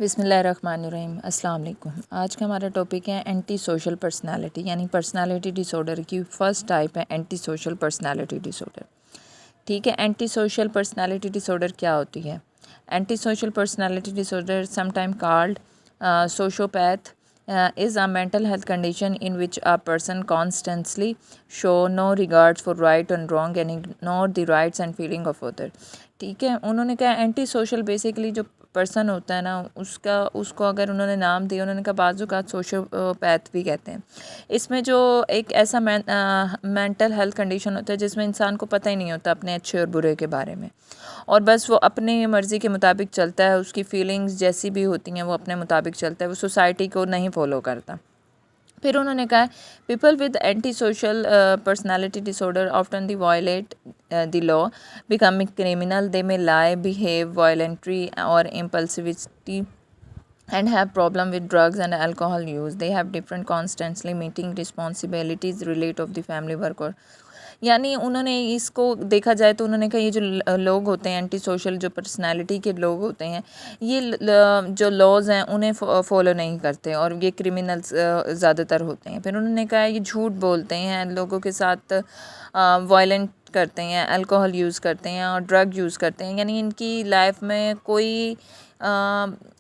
बिस्मिल्लाहिर्रहमानिर्रहीम अस्सलाम वालेकुम। आज का हमारा टॉपिक है एंटी सोशल पर्सनालिटी यानी पर्सनालिटी डिसऑर्डर की फर्स्ट टाइप है एंटी सोशल पर्सनालिटी डिसऑर्डर। ठीक है, एंटी सोशल पर्सनालिटी डिसऑर्डर क्या होती है? Anti social personality disorder sometime called sociopath is a mental health condition in which a person constantly show no regards for right and wrong and ignore the rights and feeling of other। ठीक है, उन्होंने कहा anti social basically जो person होता है ना उसको अगर उन्होंने नाम दिया, उन्होंने कहा बाज़-औक़ात सोशियोपैथ भी कहते हैं। इसमें जो एक ऐसा मेंटल हेल्थ कंडीशन होता है जिसमें इंसान को पता ही नहीं होता अपने अच्छे और बुरे के बारे में, और बस वो अपनी मर्ज़ी के मुताबिक चलता है। उसकी फीलिंग्स जैसी भी होती हैं वो अपने मुताबिक चलता है, वो सोसाइटी को नहीं फॉलो करता। फिर उन्होंने कहा people with anti social personality disorder often the violate the law becoming criminal, they may lie, behave violently और impulsivity and have problem with drugs and alcohol use. They have different constantly meeting responsibilities relate of the family work। और यानी उन्होंने इसको देखा जाए तो उन्होंने कहा ये जो लोग होते हैं एंटी सोशल जो पर्सनालिटी के लोग होते हैं, ये जो लॉज हैं उन्हें फॉलो नहीं करते और ये क्रिमिनल्स ज़्यादातर होते हैं। फिर उन्होंने कहा ये झूठ बोलते हैं, लोगों के साथ वायलेंट करते हैं, अल्कोहल यूज़ करते हैं और ड्रग यूज़ करते हैं। यानी इनकी लाइफ में कोई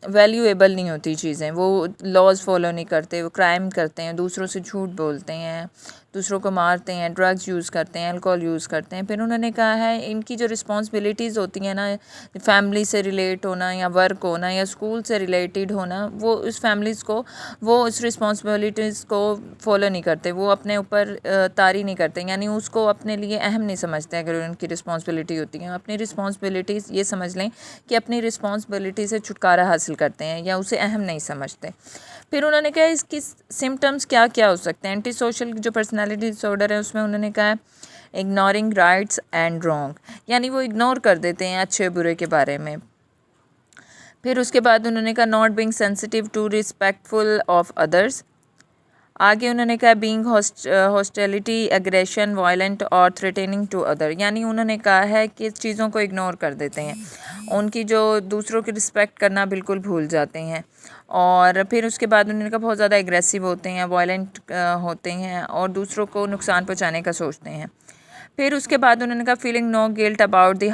वैल्यूएबल नहीं होती चीज़ें, वो लॉज फॉलो नहीं करते, वो क्राइम करते हैं, दूसरों से झूठ बोलते हैं, दूसरों को मारते हैं, ड्रग्स यूज़ करते हैं, अल्कोहल यूज़ करते हैं। फिर उन्होंने कहा है इनकी जो रिस्पॉन्सिबिलिटीज़ होती हैं ना, फैमिली से रिलेट होना या वर्क होना या स्कूल से रिलेटेड होना, वो उस फैमिलीज़ को वो उस रिस्पॉन्सिबिलिटीज़ को फॉलो नहीं करते, वो अपने ऊपर तारी नहीं करते, यानी उसको अपने लिए अहम नहीं समझते। अगर उनकी रिस्पॉन्सिबिलिटी होती है, अपनी रिस्पॉन्सिबिलिटीज़ ये समझ लें कि अपनी रिस्पॉन्सिबिलिटी से छुटकारा हासिल करते हैं या उसे अहम नहीं समझते। फिर उन्होंने कहा इसकी सिम्टम्स क्या क्या हो सकते हैं। एंटी सोशल जो पर्सनालिटी डिसऑर्डर है उसमें उन्होंने कहा इग्नोरिंग राइट्स एंड रॉन्ग, यानी वो इग्नोर कर देते हैं अच्छे बुरे के बारे में। फिर उसके बाद उन्होंने कहा not being sensitive to respectful of others. आगे उन्होंने कहा बीइंग हॉस्टिलिटी, एग्रेशन, वायलेंट और थ्रेटनिंग टू अदर, यानी उन्होंने कहा है कि चीज़ों को इग्नोर कर देते हैं, उनकी जो दूसरों की रिस्पेक्ट करना बिल्कुल भूल जाते हैं। और फिर उसके बाद उन्होंने कहा बहुत ज़्यादा एग्रेसिव होते हैं, वायलेंट होते हैं और दूसरों को नुकसान पहुंचाने का सोचते हैं। फिर उसके बाद उन्होंने कहा feeling no guilt about the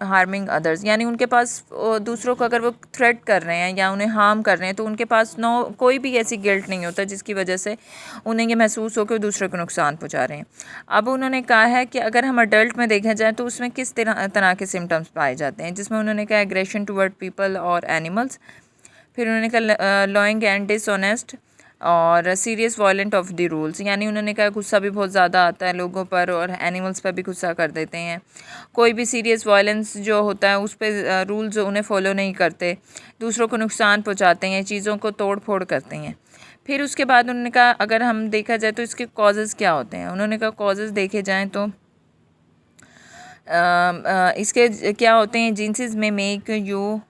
harming others, यानी उनके पास दूसरों को अगर वो थ्रेट कर रहे हैं या उन्हें हार्म कर रहे हैं तो उनके पास कोई भी ऐसी गिल्ट नहीं होता जिसकी वजह से उन्हें ये महसूस हो कि वो दूसरे को नुकसान पहुंचा रहे हैं। अब उन्होंने कहा है कि अगर हम अडल्ट में देखा जाए तो उसमें किस तरह के सिम्टम्स पाए जाते हैं, जिसमें उन्होंने कहा एग्रेशन टूवर्ड पीपल और एनिमल्स। फिर उन्होंने कहा लॉइंग एंड डिसऑनेस्ट और serious violent of the rules, यानी उन्होंने कहा गुस्सा भी बहुत ज़्यादा आता है लोगों पर और एनिमल्स पर भी गुस्सा कर देते हैं। कोई भी सीरियस वायलेंस जो होता है उस पर रूल्स उन्हें फॉलो नहीं करते, दूसरों को नुकसान पहुंचाते हैं, चीज़ों को तोड़ फोड़ करते हैं। फिर उसके बाद उन्होंने कहा अगर हम देखा जाए तो इसके कॉजेज़ क्या होते हैं। उन्होंने कहा कॉजेज़ देखे जाएँ तो इसके क्या होते हैं, जीन्सेस में make you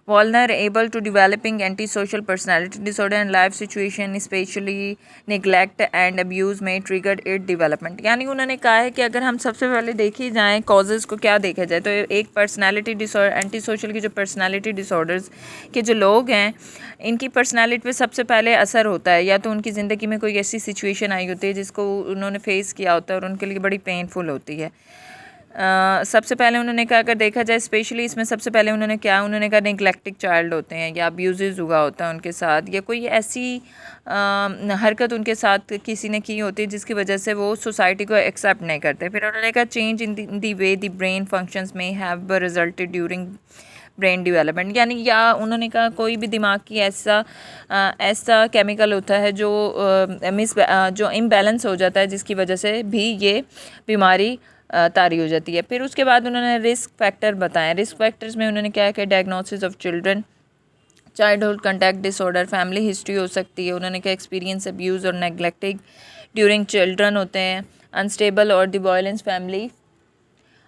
vulnerable to developing antisocial personality disorder and life situation especially neglect and abuse may trigger its development। यानी उन्होंने कहा है कि अगर हम सबसे पहले देखी जाए कॉजेज़ को क्या देखा जाए तो एक पर्सनालिटी डिसऑर्डर, एंटी सोशल की जो पर्सनालिटी डिसऑर्डर्स के जो लोग हैं इनकी पर्सनालिटी पे सबसे पहले असर होता है या तो उनकी ज़िंदगी में कोई ऐसी सिचुएशन आई होती है जिसको उन्होंने फेस किया होता है और उनके लिए बड़ी पेनफुल होती है। सबसे पहले उन्होंने कहा अगर देखा जाए स्पेशली इसमें सबसे पहले उन्होंने कहा निगलेक्टिक चाइल्ड होते हैं या अब्यूज़ हुआ होता है उनके साथ, या कोई ऐसी हरकत उनके साथ किसी ने की होती है जिसकी वजह से वो सोसाइटी को एक्सेप्ट नहीं करते। फिर उन्होंने कहा change in the way the brain functions में have resulted during brain development, यानी या उन्होंने कहा कोई भी दिमाग की ऐसा केमिकल होता है जो इम्बैलेंस हो जाता है जिसकी वजह से भी ये बीमारी तारी हो जाती है। फिर उसके बाद उन्होंने रिस्क फैक्टर बताएं। रिस्क फैक्टर्स में उन्होंने क्या कि diagnosis of children, childhood contact disorder, family history हो सकती है। उन्होंने क्या एक्सपीरियंस अब्यूज़ और नेग्लेक्टिंग ड्यूरिंग चिल्ड्रन होते हैं, अनस्टेबल और the violence family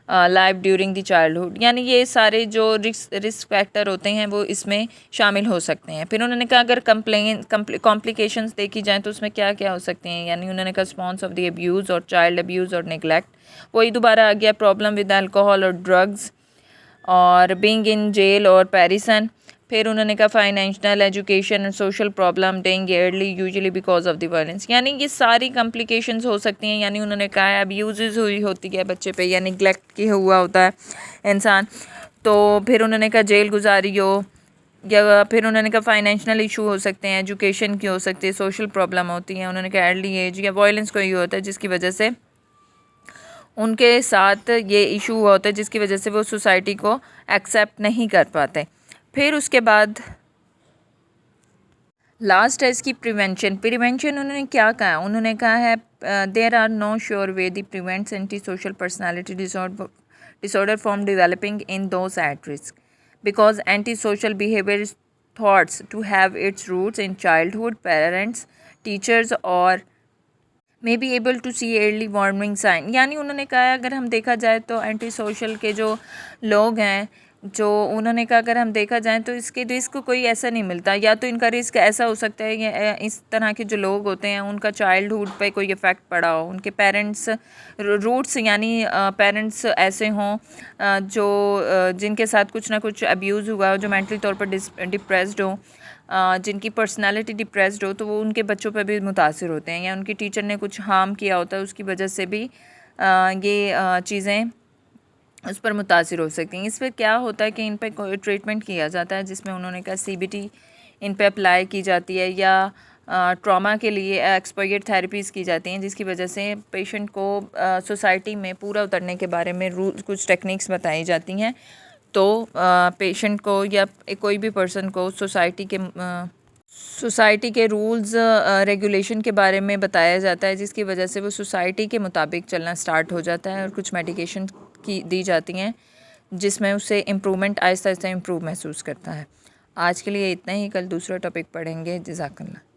life during the childhood, यानी ये सारे जो रिस्क फैक्टर होते हैं वो इसमें शामिल हो सकते हैं। फिर उन्होंने कहा अगर कॉम्प्लिकेशंस देखी जाएँ तो उसमें क्या क्या हो सकते हैं, यानी उन्होंने कहा रिस्पॉन्स ऑफ द अब्यूज़ और चाइल्ड अब्यूज़ और नेग्लेक्ट, वही दोबारा आ गया प्रॉब्लम विद अल्कोहल और ड्रग्स, और बीइंग इन जेल और पैरिसन। फिर उन्होंने कहा financial, education, social problem, डेइंग yearly usually because of the violence, यानी ये सारी कॉम्प्लिकेशंस हो सकती हैं। यानी उन्होंने कहा है अब्यूज़ हुई होती है बच्चे पे, या निगलेक्ट किया हुआ होता है इंसान। तो फिर उन्होंने कहा जेल गुजारी हो, या फिर उन्होंने कहा फाइनेंशियल इशू हो सकते हैं, एजुकेशन की हो सकती है, सोशल प्रॉब्लम होती हैं। उन्होंने कहा अर्ली एज या वायलेंस कोई होता है जिसकी वजह से उनके साथ ये इशू हुआ होता है, जिसकी वजह से वो सोसाइटी को एक्सेप्ट नहीं कर पाते। फिर उसके बाद लास्ट है इसकी प्रिवेंशन। प्रिवेंशन उन्होंने क्या कहा, उन्होंने कहा है there are no sure way the prevents anti social personality disorder from developing in those at risk because antisocial behavior is thought to have its roots in childhood. Parents, teachers or may be able to see early warning sign। यानी उन्होंने कहा अगर हम देखा जाए तो anti social के जो लोग हैं, जो उन्होंने कहा अगर हम देखा जाए तो इसके रिस्क कोई ऐसा नहीं मिलता, या तो इनका रिस्क ऐसा हो सकता है कि इस तरह के जो लोग होते हैं उनका चाइल्डहुड पे कोई इफ़ेक्ट पड़ा हो, उनके पेरेंट्स रूट्स यानी पेरेंट्स ऐसे हों जो जिनके साथ कुछ ना कुछ अब्यूज़ हुआ हो, जो मेंटली तौर पर डिप्रेस्ड हो, जिनकी पर्सनालिटी डिप्रेस्ड हो, तो वो उनके बच्चों पर भी मुतासिर होते हैं, या उनकी टीचर ने कुछ हार्म किया होता है उसकी वजह से भी ये चीज़ें उस पर मुतासिर हो सकती हैं। इस पर क्या होता है कि इन पर ट्रीटमेंट किया जाता है, जिसमें उन्होंने कहा CBT इन पे अप्लाई की जाती है, या ट्रॉमा के लिए एक्सपोजर थेरेपीज़ की जाती हैं, जिसकी वजह से पेशेंट को सोसाइटी में पूरा उतरने के बारे में कुछ टेक्निक्स बताई जाती हैं। तो पेशेंट को या कोई भी पर्सन को सोसाइटी के रूल्स रेगुलेशन के बारे में बताया जाता है, जिसकी वजह से वो सोसाइटी के मुताबिक चलना स्टार्ट हो जाता है, और कुछ मेडिकेशन की दी जाती हैं जिसमें उससे इम्प्रूवमेंट आहिस्ता आहिस्ता इम्प्रूव महसूस करता है। आज के लिए इतना ही, कल दूसरा टॉपिक पढ़ेंगे। जज़ाकल्लाह।